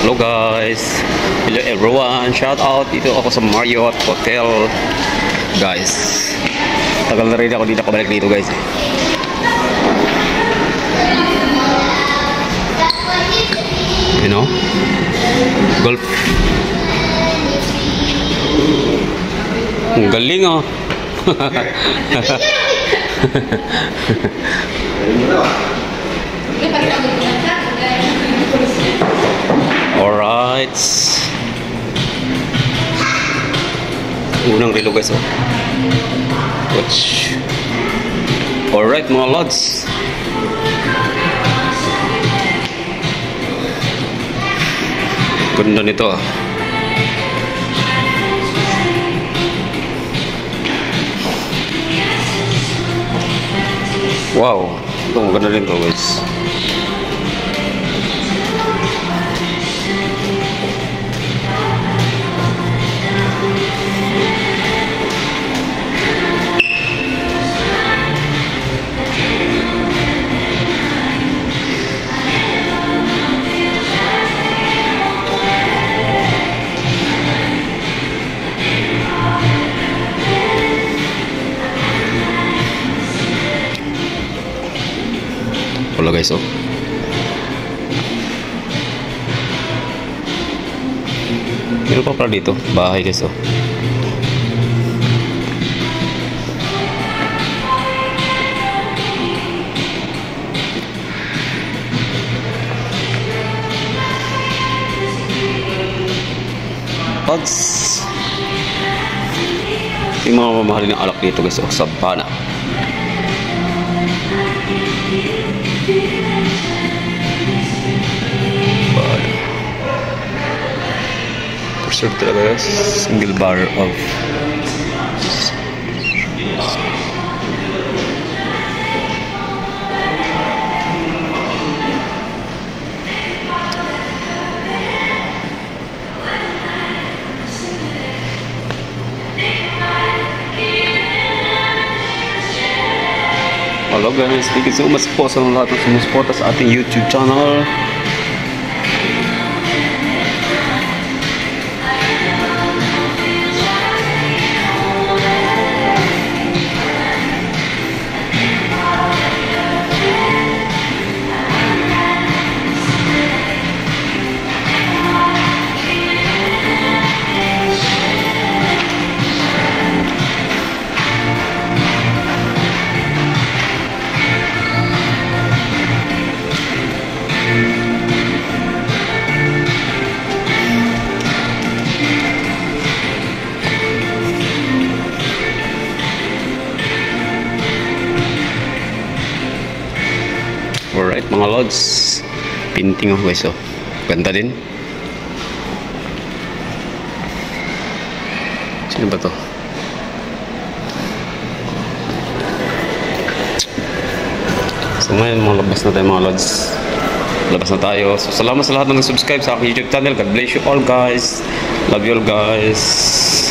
Hello guys, hello everyone, shout out, dito ako sa Marriott Hotel guys. Tagal na rin ako dito, kabalik dito guys. You know, golf. Ang galing oh. Alright. Unang relo guys oh. Watch. Alright mga lods. Ganda nito ah. Wow, ito maganda rin to guys. Wala guys oh. Meron pa pala dito, bahay guys oh. Pods. Yung mga mamahalin ng alak dito guys oh, sa Bana. Preserve talaga guys, single bar of hello guys, thank you so much po sa lahat ng sumusuporta sa ating YouTube channel. Alright mga lods, painting oh guys oh. Ganda din. Sino ba to? So ngayon labas na tayo mga lods. Labas na tayo. So salamat sa lahat ng subscribe sa aking YouTube channel. God bless you all guys. Love you all guys.